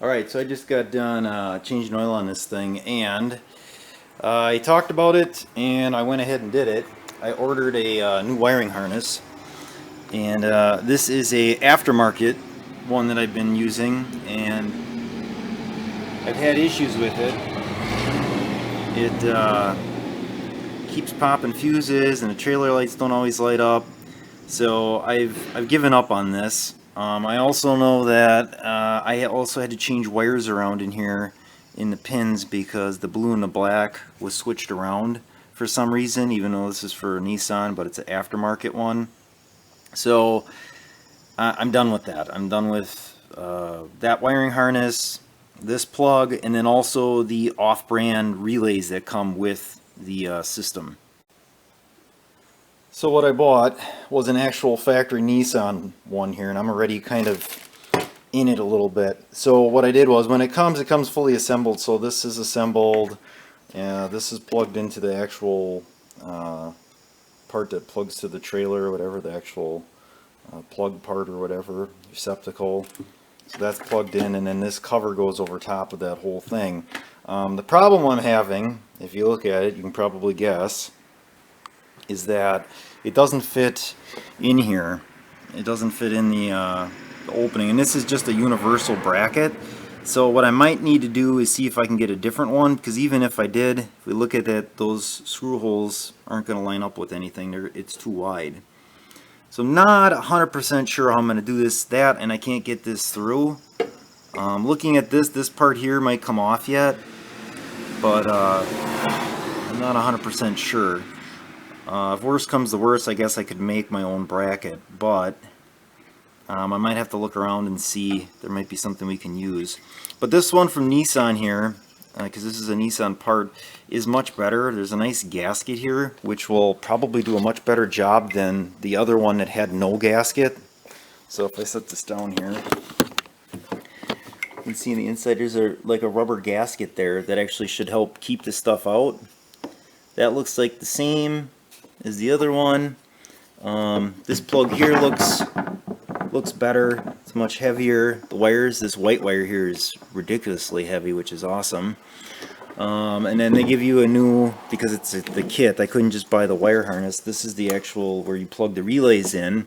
Alright, so I just got done changing oil on this thing, and I talked about it and I went ahead and did it. I ordered a new wiring harness, and this is a aftermarket one that I've been using, and I've had issues with it. It keeps popping fuses and the trailer lights don't always light up, so I've given up on this. I also know that I also had to change wires around in here in the pins because the blue and the black was switched around for some reason, even though this is for a Nissan, but it's an aftermarket one. So I'm done with that. I'm done with that wiring harness, this plug, and then also the off-brand relays that come with the system. So what I bought was an actual factory Nissan one here, and I'm already kind of in it a little bit. So what I did was, when it comes fully assembled. So this is assembled, this is plugged into the actual part that plugs to the trailer or whatever, the actual plug part or whatever, receptacle. So that's plugged in, and then this cover goes over top of that whole thing. The problem I'm having, if you look at it, you can probably guess, is that it doesn't fit in here. It doesn't fit in the opening, and this is just a universal bracket. So what I might need to do is see if I can get a different one, because even if I did, if we look at that, those screw holes aren't going to line up with anything. It's too wide. So I'm not 100% sure how I'm going to do that, and I can't get this through. Looking at this part here might come off yet, but I'm not 100% sure. If worse comes to worse, I guess I could make my own bracket, but I might have to look around and see. There might be something we can use. But this one from Nissan here, because this is a Nissan part, is much better. There's a nice gasket here, which will probably do a much better job than the other one that had no gasket. So if I set this down here, you can see on the inside there's like a rubber gasket there that actually should help keep this stuff out. That looks like the same as the other one. This plug here looks better. It's much heavier. The wires, this white wire here is ridiculously heavy, which is awesome. And then they give you a new, because it's the kit, I couldn't just buy the wire harness. This is the actual where you plug the relays in.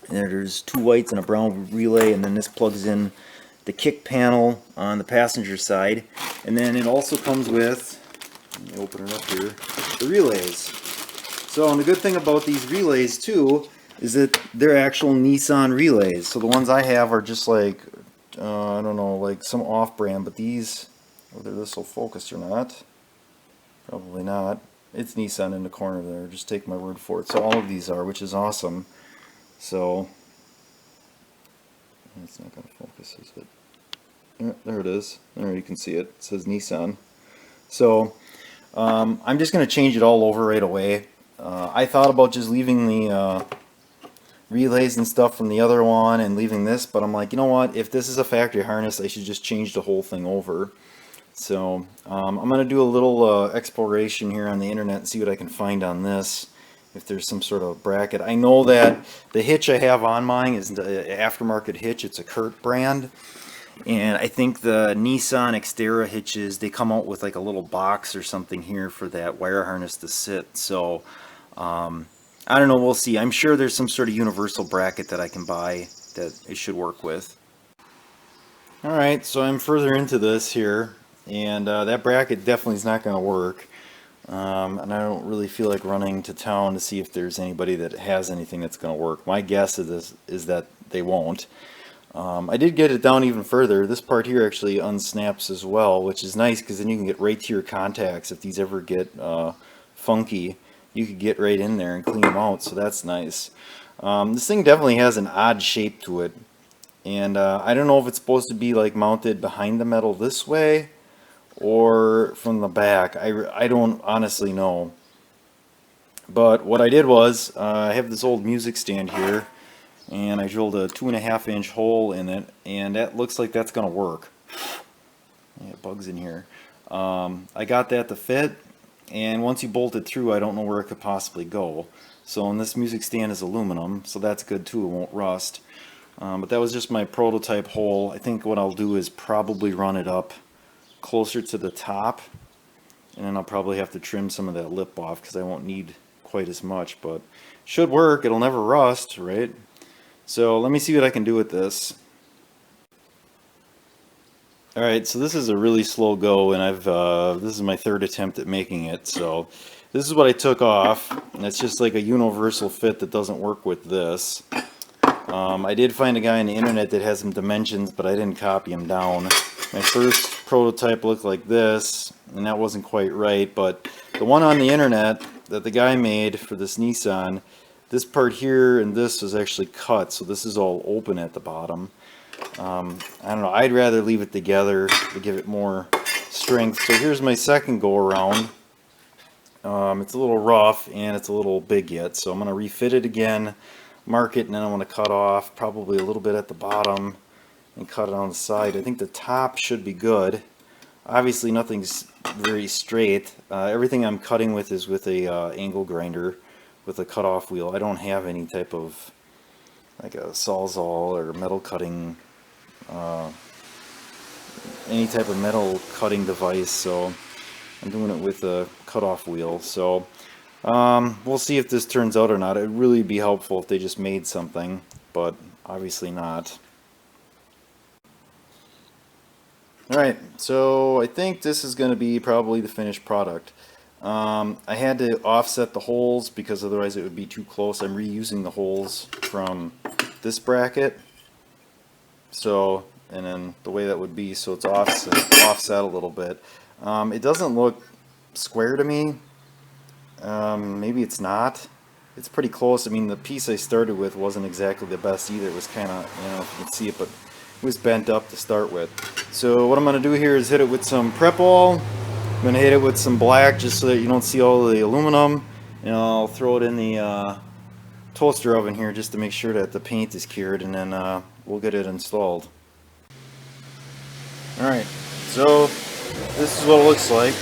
And there's two whites and a brown relay, and then this plugs in the kick panel on the passenger side. And then it also comes with, let me open it up here, the relays. So, and the good thing about these relays too is that they're actual Nissan relays. So the ones I have are just like, I don't know, like some off-brand, but these, whether this will focus or not, probably not. It's Nissan in the corner there, just take my word for it. So all of these are, which is awesome. So, it's not going to focus, is it? Yeah, there it is. There, you can see it. It says Nissan. So, I'm just going to change it all over right away. I thought about just leaving the relays and stuff from the other one and leaving this, but I'm like, you know what, if this is a factory harness, I should just change the whole thing over. So I'm going to do a little exploration here on the internet and see what I can find on this, if there's some sort of bracket. I know that the hitch I have on mine is the aftermarket hitch. It's a Kurt brand, and I think the Nissan Xterra hitches, they come out with like a little box or something here for that wire harness to sit. So I don't know, we'll see. I'm sure there's some sort of universal bracket that I can buy that it should work with. Alright, so I'm further into this here, and that bracket definitely is not going to work. And I don't really feel like running to town to see if there's anybody that has anything that's going to work. My guess is that they won't. I did get it down even further. This part here actually unsnaps as well, which is nice because then you can get right to your contacts. If these ever get funky, you could get right in there and clean them out, so that's nice. This thing definitely has an odd shape to it, and I don't know if it's supposed to be like mounted behind the metal this way or from the back. I don't honestly know. But what I did was, I have this old music stand here, and I drilled a 2.5-inch hole in it, and that looks like that's going to work. Yeah, bugs in here. I got that to fit, and once you bolt it through, I don't know where it could possibly go. So, and this music stand is aluminum, so that's good too, it won't rust. But that was just my prototype hole. I think what I'll do is probably run it up closer to the top, and then I'll probably have to trim some of that lip off because I won't need quite as much, but should work. It'll never rust, right? So let me see what I can do with this. Alright, so this is a really slow go, and this is my third attempt at making it. So this is what I took off, and it's just like a universal fit that doesn't work with this. I did find a guy on the internet that has some dimensions, but I didn't copy them down. My first prototype looked like this, and that wasn't quite right, but the one on the internet that the guy made for this Nissan, this part here and this was actually cut, so this is all open at the bottom. I don't know, I'd rather leave it together to give it more strength. So here's my second go around. It's a little rough and it's a little big yet, so I'm going to refit it again, mark it, and then I want to cut off probably a little bit at the bottom and cut it on the side. I think the top should be good. Obviously nothing's very straight. Everything I'm cutting with is with a angle grinder with a cutoff wheel. I don't have any type of like a sawzall or metal cutting, any type of metal cutting device, so I'm doing it with a cutoff wheel. So we'll see if this turns out or not. It'd really be helpful if they just made something, but obviously not. Alright, so I think this is going to be probably the finished product. I had to offset the holes because otherwise it would be too close. I'm reusing the holes from this bracket, so, and then the way that would be, so it's offset a little bit. It doesn't look square to me. Maybe it's not. It's pretty close. I mean, the piece I started with wasn't exactly the best either. It was kind of, you know, if you can see it, but it was bent up to start with. So what I'm going to do here is hit it with some Prep-All. I'm going to hit it with some black just so that you don't see all the aluminum, and I'll throw it in the toaster oven here just to make sure that the paint is cured, and then we'll get it installed. Alright, so this is what it looks like.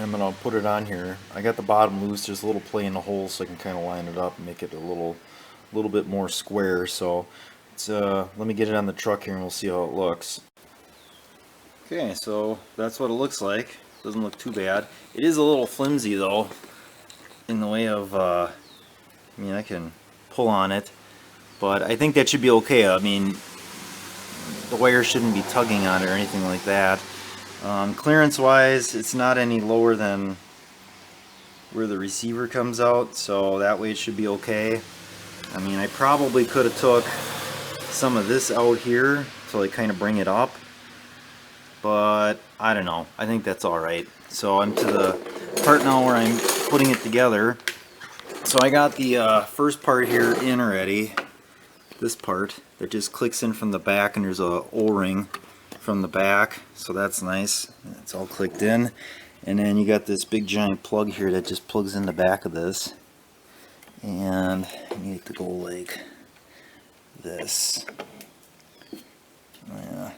I'm going to put it on here. I got the bottom loose. There's a little play in the hole so I can kind of line it up and make it a little bit more square. So it's, let me get it on the truck here and we'll see how it looks. Okay, so that's what it looks like. Doesn't look too bad. It is a little flimsy though, in the way of, I mean, I can pull on it, but I think that should be okay. I mean, the wire shouldn't be tugging on it or anything like that. Clearance wise, it's not any lower than where the receiver comes out, so that way it should be okay. I mean, I probably could have took some of this out here to like kind of bring it up, but I don't know. I think that's alright. So I'm to the part now where I'm putting it together. So I got the first part here in already. This part that just clicks in from the back, and there's a O-ring from the back, so that's nice. It's all clicked in. And then you got this big giant plug here that just plugs in the back of this, and you need it to go like this. Yeah,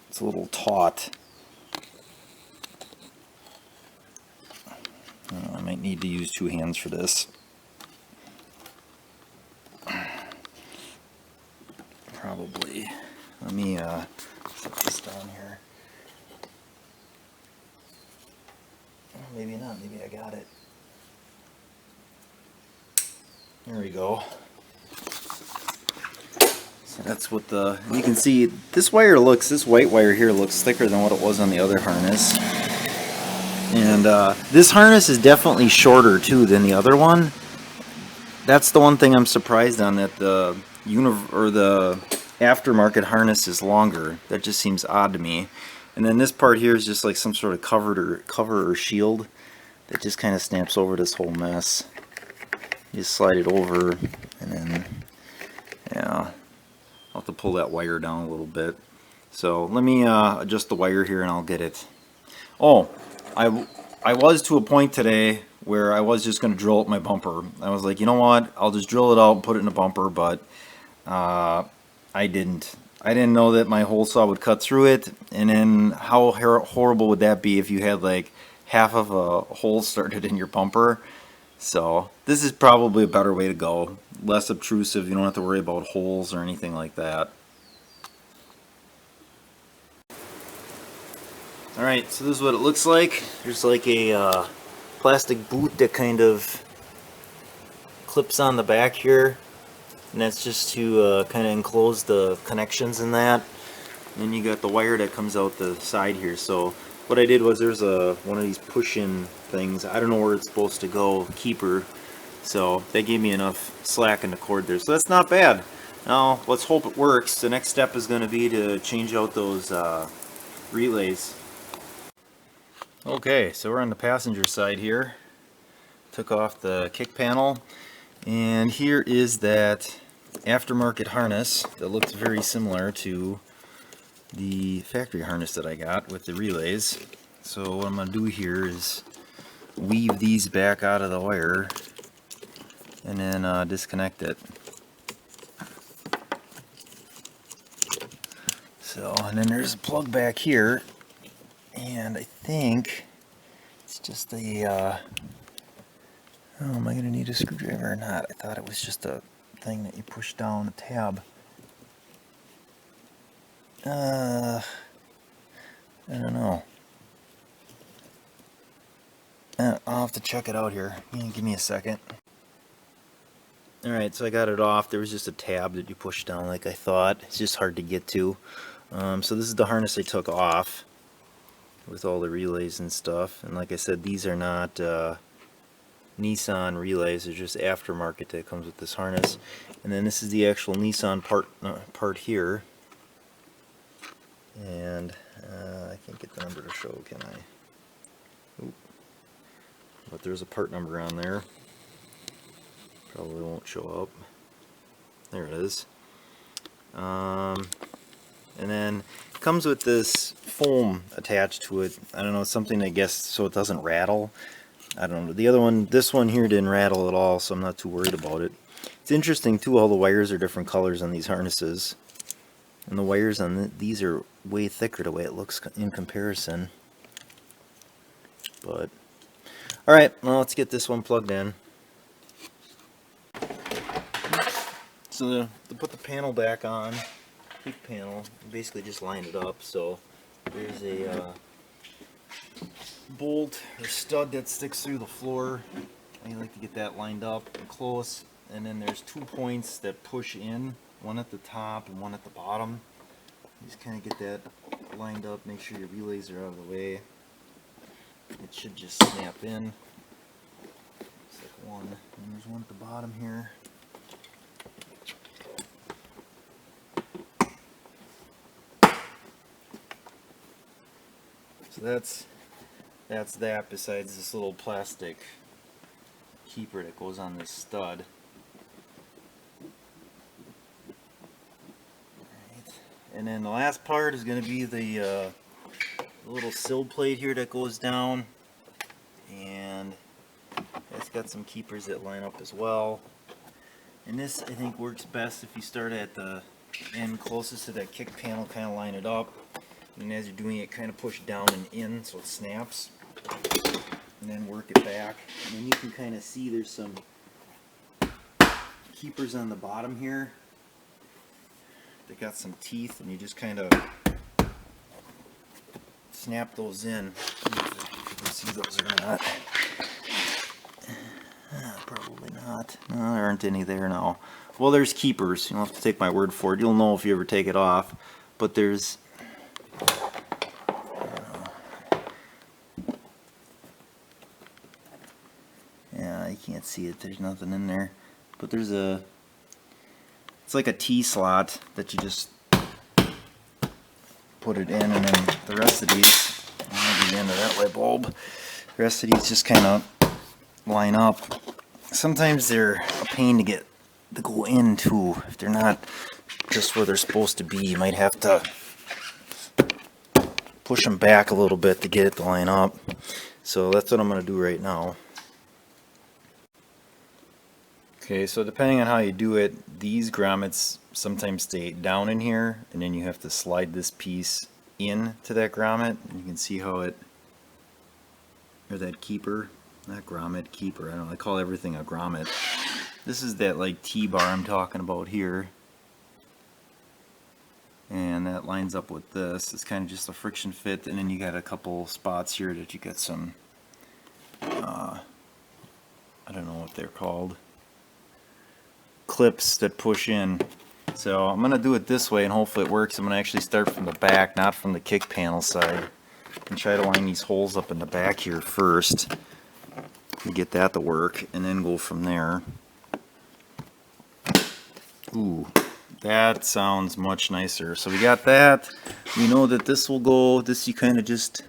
it's a little taut. I might need to use two hands for this. Probably. Let me set this down here. Maybe not. Maybe I got it. There we go. So that's what you can see. This white wire here looks thicker than what it was on the other harness. And this harness is definitely shorter too than the other one. That's the one thing I'm surprised on, that the aftermarket harness is longer. That just seems odd to me. And then this part here is just like some sort of cover or shield that just kind of snaps over this whole mess. You just slide it over, and then yeah, I'll have to pull that wire down a little bit. So let me adjust the wire here and I'll get it. Oh, I was to a point today where I was just going to drill up my bumper. I was like, you know what, I'll just drill it out and put it in a bumper, but I didn't know that my hole saw would cut through it. And then how horrible would that be if you had like half of a hole started in your bumper? So this is probably a better way to go. Less obtrusive, you don't have to worry about holes or anything like that. Alright, so this is what it looks like. There's like a plastic boot that kind of clips on the back here. And that's just to kind of enclose the connections in that. And then you got the wire that comes out the side here. So what I did was there's one of these push-in things. I don't know where it's supposed to go, keeper. So that gave me enough slack in the cord there. So that's not bad. Now let's hope it works. The next step is going to be to change out those relays. Okay, so we're on the passenger side here. Took off the kick panel, and here is that aftermarket harness that looks very similar to the factory harness that I got with the relays. So what I'm going to do here is weave these back out of the wire and then disconnect it. So, and then there's a plug back here, and I think it's just a oh, am I going to need a screwdriver or not? I thought it was just a thing that you push down a tab. I don't know. I'll have to check it out here. Give me a second. Alright, so I got it off. There was just a tab that you push down like I thought. It's just hard to get to. So this is the harness I took off with all the relays and stuff. And like I said, these are not Nissan relays. They're just aftermarket that comes with this harness. And then this is the actual Nissan part here. And I can't get the number to show, can I? Oop. But there's a part number on there. Probably won't show up. There it is. And then it comes with this foam attached to it. I don't know, something I guess so it doesn't rattle. I don't know. The other one, this one here didn't rattle at all, so I'm not too worried about it. It's interesting too, all the wires are different colors on these harnesses. And the wires on these are way thicker the way it looks in comparison. But, alright, well, let's get this one plugged in. So to put the panel back on, kick panel, basically just line it up. So there's a bolt or stud that sticks through the floor. I like to get that lined up and close. And then there's 2 points that push in, one at the top and one at the bottom. Just kind of get that lined up, make sure your relays are out of the way. It should just snap in. It's like one, and there's one at the bottom here. So that's that, besides this little plastic keeper that goes on this stud. Right. And then the last part is going to be the little sill plate here that goes down, and it's got some keepers that line up as well. And this I think works best if you start at the end closest to that kick panel, kind of line it up. And as you're doing it, kind of push down and in so it snaps, and then work it back. And then you can kind of see there's some keepers on the bottom here. They got some teeth, and you just kind of snap those in. If you can see those or not. Probably not. No, there aren't any there now. Well, there's keepers. You'll have to take my word for it. You'll know if you ever take it off. But there's you can't see it, there's nothing in there, but there's it's like a T-slot that you just put it in, and then the rest of these, I'll get into that light bulb, the rest of these just kind of line up. Sometimes they're a pain to go in too. If they're not just where they're supposed to be, you might have to push them back a little bit to get it to line up. So that's what I'm going to do right now. Okay, so depending on how you do it, these grommets sometimes stay down in here, and then you have to slide this piece in to that grommet, and you can see how it, or that keeper, Not grommet keeper. I don't know. I call everything a grommet. This is that like T-bar I'm talking about here. And that lines up with this. It's kind of just a friction fit, and then you got a couple spots here that you got some, I don't know what they're called, clips that push in. So I'm going to do it this way and hopefully it works. I'm going to actually start from the back, not from the kick panel side, and try to line these holes up in the back here first to get that to work, and then go from there. Ooh, that sounds much nicer. So we got that. We know that this will go, this you kind of just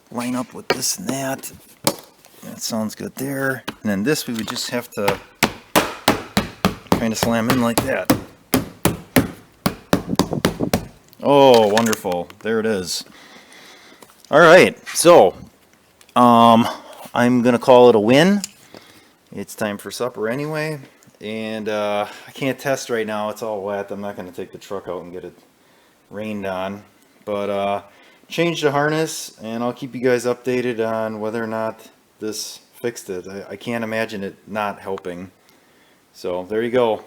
line up with this and that. That sounds good there. And then this we would just have to kind of slam in like that. Oh, wonderful. There it is. Alright, so I'm going to call it a win. It's time for supper anyway. And I can't test right now, it's all wet. I'm not going to take the truck out and get it rained on. But change the harness, and I'll keep you guys updated on whether or not this fixed it. I can't imagine it not helping. So there you go.